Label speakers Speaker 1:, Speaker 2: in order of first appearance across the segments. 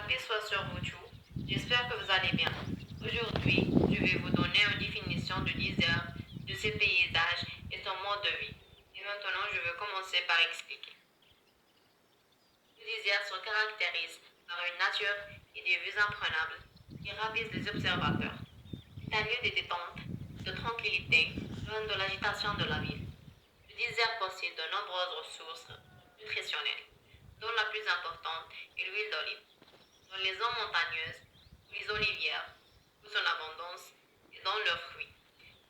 Speaker 1: paix soit sur vous tous. J'espère que vous allez bien. Aujourd'hui, je vais vous donner une définition du désert, de ses paysages et son mode de vie. Et maintenant, je vais commencer par expliquer. Le désert se caractérise par une nature et des vues imprenables qui ravissent les observateurs. C'est un lieu de détente, de tranquillité, loin de l'agitation de la ville. Le désert possède de nombreuses ressources nutritionnelles, dont la plus importante est l'huile d'olive. Dans les zones montagneuses, où les olivières poussent en abondance et dans leurs fruits,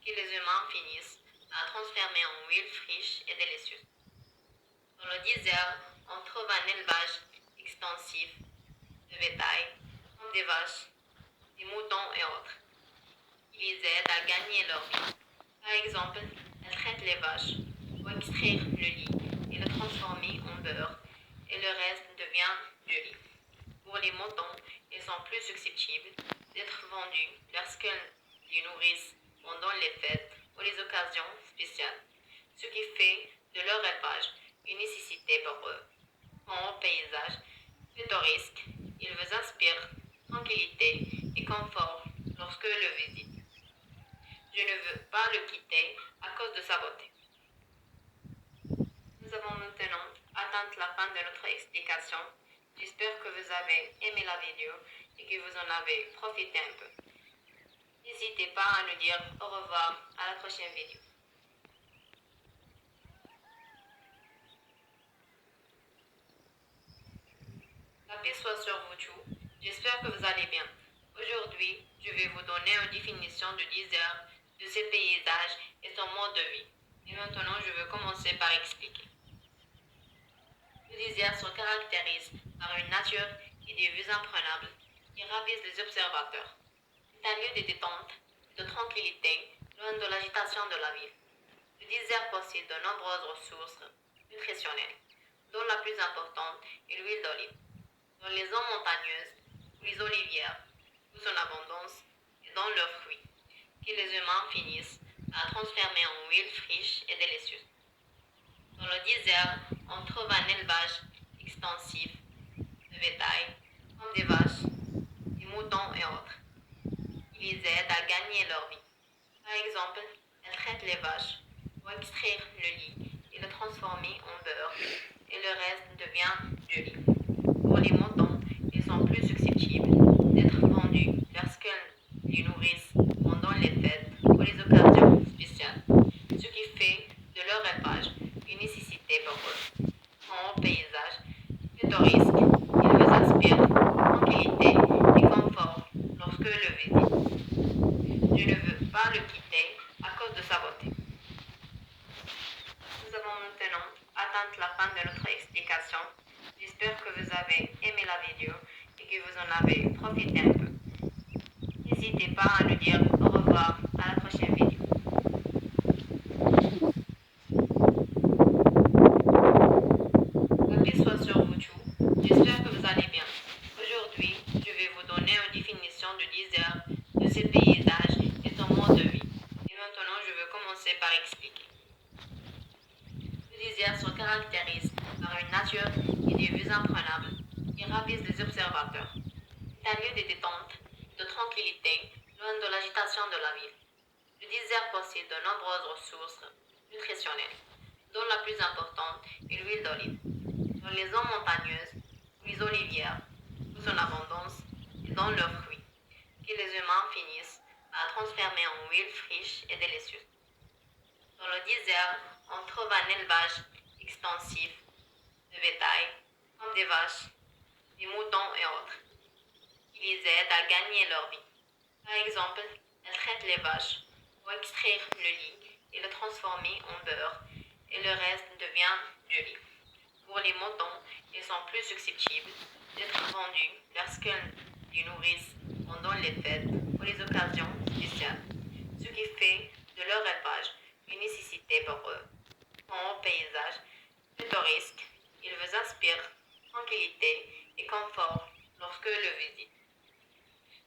Speaker 1: que les humains finissent à transformer en huile fraîche et délicieuse. Dans le désert, on trouve un élevage extensif de bétail, comme des vaches, des moutons et autres, qui les aident à gagner leur vie. Par exemple, elles traitent les vaches pour extraire le lait et le transformer en beurre, et le reste devient du lait. Pour les moutons, ils sont plus susceptibles d'être vendus lorsqu'ils les nourrissent pendant les fêtes ou les occasions spéciales, ce qui fait de leur élevage une nécessité pour eux. En paysage pittoresque, ils vous inspirent tranquillité et confort lorsque le visitent. Je ne veux pas le quitter à cause de sa beauté. Nous avons maintenant atteint la fin de notre explication. J'espère que vous avez aimé la vidéo et que vous en avez profité un peu. N'hésitez pas à nous dire au revoir à la prochaine vidéo. La paix soit sur vous tous. J'espère que vous allez bien. Aujourd'hui, je vais vous donner une définition du désert, de ses paysages et son mode de vie. Et maintenant, je vais commencer par expliquer. Le désert se caractérise par une nature et des vues imprenables qui ravissent les observateurs. C'est un lieu de détente, de tranquillité, loin de l'agitation de la ville. Le désert possède de nombreuses ressources nutritionnelles, dont la plus importante est l'huile d'olive. Dans les zones montagneuses, où les olivières poussent en abondance et dans leurs fruits, que les humains finissent à transformer en huile fraîche et délicieuse. Dans le désert, on trouve un élevage extensif de bétail, comme des vaches, des moutons et autres, qui les aident à gagner leur vie. Par exemple, elles traitent les vaches pour extraire le lait et le transformer en beurre, et le reste devient du lait. Pour les moutons, ils sont plus susceptibles d'être vendus lorsqu'ils les nourrissent pendant les fêtes ou les occasions spéciales, ce qui fait de leur élevage une nécessité pour eux. En paysage pittoresque, ils vous inspirent tranquillité et confort lorsque le visitent. Je ne veux pas le quitter à cause de sa beauté. Nous avons maintenant atteint la fin de notre explication. J'espère que vous avez aimé la vidéo et que vous en avez profité un peu. N'hésitez pas à nous dire au revoir à la prochaine vidéo. La paix soit sur vous tous. J'espère que vous allez bien. Aujourd'hui, je vais vous donner une définition du désert, de ses paysages et son mode de vie. Et maintenant, je vais commencer par expliquer. Le désert se caractérise par une nature et des vues imprenables qui ravissent les observateurs. C'est un lieu de détente, de tranquillité, loin de l'agitation de la ville. Le désert possède de nombreuses ressources nutritionnelles, dont la plus importante est l'huile d'olive. Dans les zones montagneuses, où les olivières poussent en abondance et dans leurs fruits, que les humains finissent à transformer en huile fraîche et délicieuse. Dans le désert, on trouve un élevage extensif de bétail, comme des vaches, des moutons et autres, qui les aident à gagner leur vie. Par exemple, elles traitent les vaches pour extraire le lait et le transformer en beurre, et le reste devient du lait. Pour les moutons, ils sont plus susceptibles d'être vendus lorsqu'ils les nourrissent pendant les fêtes ou les occasions spéciales, ce qui fait de leur élevage une nécessité pour eux. En paysage pittoresque, ils vous inspirent tranquillité et confort lorsque le visitent.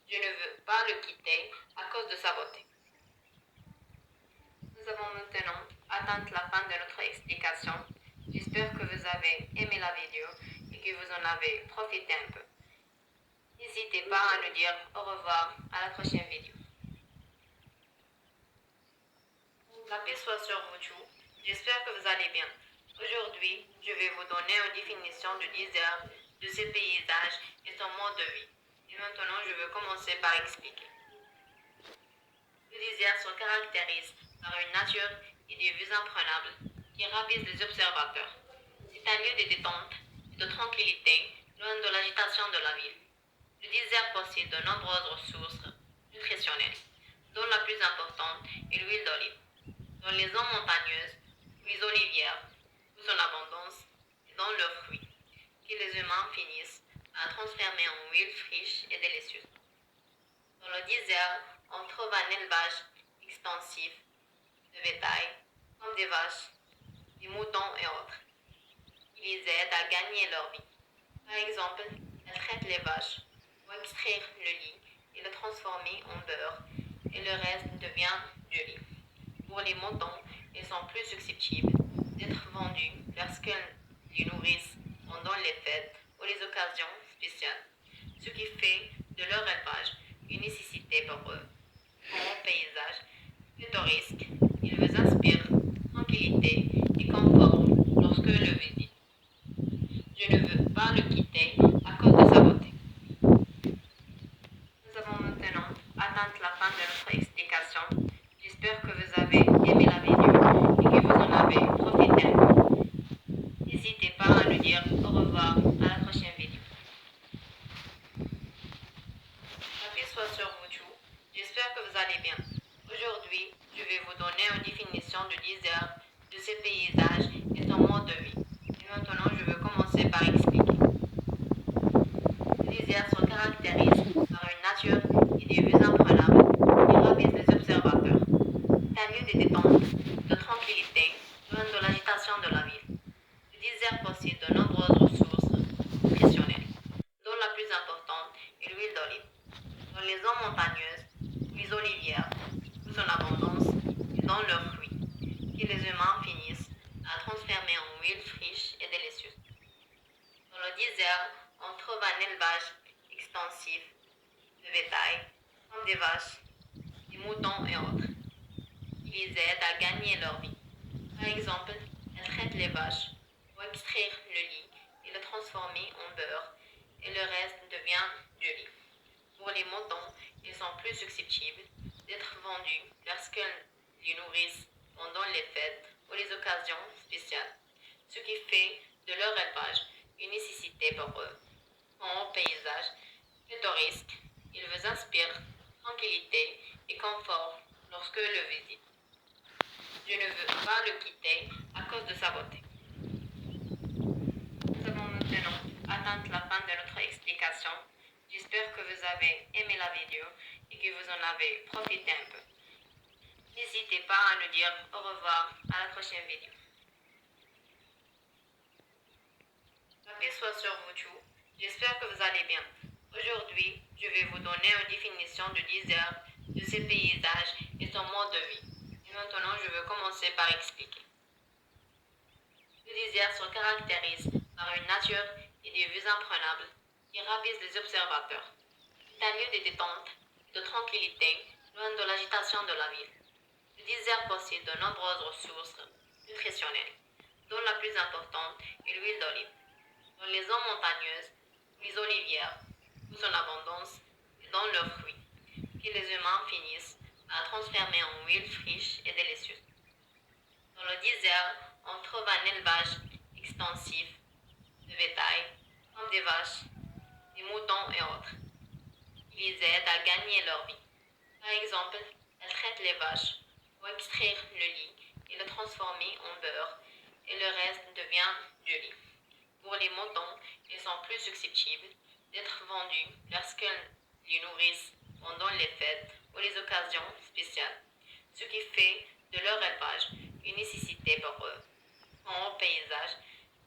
Speaker 1: Je ne veux pas le quitter à cause de sa beauté. Nous avons maintenant atteint la fin de notre explication. J'espère que vous avez aimé la vidéo et que vous en avez profité un peu. N'hésitez pas à nous dire au revoir à la prochaine vidéo. La paix soit sur vous tous. J'espère que vous allez bien. Aujourd'hui, je vais vous donner une définition du désert, de ses paysages et son mode de vie. Et maintenant, je vais commencer par expliquer. Le désert se caractérise par une nature et des vues imprenables qui ravissent les observateurs. C'est un lieu de détente et de tranquillité, loin de l'agitation de la ville. Le désert possède de nombreuses ressources nutritionnelles, dont la plus importante est l'huile d'olive. Dans les zones montagneuses, les olivières, où son abondance, et dans leurs fruits, que les humains finissent à transformer en huile fraîche et délicieuse. Dans le désert, on trouve un élevage extensif de bétail, comme des vaches, des moutons et autres, qui les aident à gagner leur vie. Par exemple, elles traitent les vaches pour extraire le lait et le transformer en beurre, et le reste devient du lait. Pour les moutons, ils sont plus susceptibles d'être vendus lorsqu'elles les nourrissent pendant les fêtes ou les occasions spéciales, ce qui fait de leur élevage une nécessité pour eux. Comme paysage pittoresque, ils vous inspirent tranquillité et confort lorsque le visitent. Je ne veux pas le quitter à cause de sa beauté. Nous avons maintenant atteint la fin de notre explication. J'espère que vous avez aimé la vidéo et que vous en avez profité un peu. N'hésitez pas à nous dire au revoir à la prochaine vidéo. La paix soit sur vous tous. J'espère que vous allez bien. Aujourd'hui, je vais vous donner une définition du désert, de ses paysages et son mode de vie. Et maintenant, je vais commencer par expliquer. Le désert se caractérise par une nature et des vues imprenables qui ravissent les observateurs. C'est un lieu de détente, de tranquillité, loin de l'agitation de la ville. Le désert possède de nombreuses ressources nutritionnelles, dont la plus importante est l'huile d'olive. Dans les zones montagneuses, les olivières, où son abondance, et dans leurs fruits, que les humains finissent à transformer en huile fraîche et délicieuse. Dans le désert, on trouve un élevage extensif de bétail, comme des vaches, des moutons et autres, qui les aident à gagner leur vie. Par exemple, elles traitent les vaches pour extraire le lait et le transformer en beurre, et le reste devient du lait. Pour les moutons, ils sont plus susceptibles d'être vendus lorsqu'elles les nourrissent pendant les fêtes ou les occasions spéciales, ce qui fait de leur élevage une nécessité pour eux. En paysage pittoresque, ils vous inspirent tranquillité et confort lorsque le visitent. Je ne veux pas le quitter à cause de sa beauté. Nous avons maintenant atteint la fin de notre explication. J'espère que vous avez aimé la vidéo et que vous en avez profité un peu. N'hésitez pas à nous dire au revoir à la prochaine vidéo. La paix soit sur vous tous. J'espère que vous allez bien. Aujourd'hui, je vais vous donner une définition du désert, de ses paysages et son mode de vie. Et maintenant, je vais commencer par expliquer. Le désert se caractérise par une nature et des vues imprenables qui ravissent les observateurs. C'est un lieu de détente et de tranquillité, loin de l'agitation de la ville. Le désert possède de nombreuses ressources nutritionnelles, dont la plus importante est l'huile d'olive. Dans les zones montagneuses, les olivières, où son abondance, et dans leurs fruits, que les humains finissent à transformer en huile fraîche et délicieuse. Dans le désert, on trouve un élevage extensif de bétail, comme des vaches, des moutons et autres, qui les aident à gagner leur vie. Par exemple, elles traitent les vaches pour extraire le lait et le transformer en beurre, et le reste devient du lait. Pour les moutons, ils sont plus susceptibles d'être vendus lorsqu'elles les nourrissent pendant les fêtes ou les occasions spéciales, ce qui fait de leur élevage une nécessité pour eux. En paysage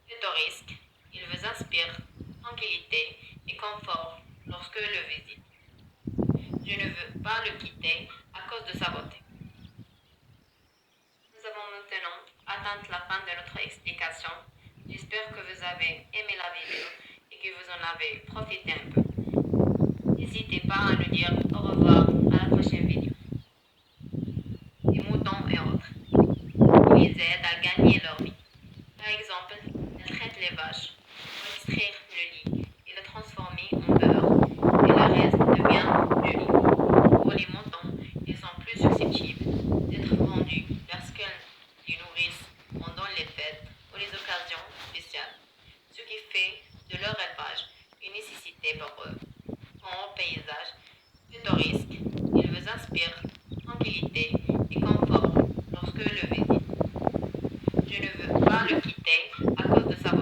Speaker 1: pittoresque, ils vous inspirent tranquillité et confort lorsque le visitent. Je ne veux pas le quitter à cause de sa beauté. Nous avons maintenant atteint la fin de notre explication. J'espère que vous avez aimé la vidéo et que vous en avez profité un peu. N'hésitez pas à nous dire au revoir à la prochaine vidéo. Les moutons et autres. Ils aident à gagner leur vie. Par exemple, elles traitent les vaches pour extraire le lit et le transformer en beurre et le reste devient du lait. Pour les moutons, ils sont plus susceptibles d'être vendus parce qu'elles les nourrissent pendant les fêtes ou les occasions spéciales, ce qui fait de leur élevage une nécessité pour eux. En paysage pittoresque, ils vous inspirent tranquillité et confort lorsque le visite. Je ne veux pas le quitter à cause de sa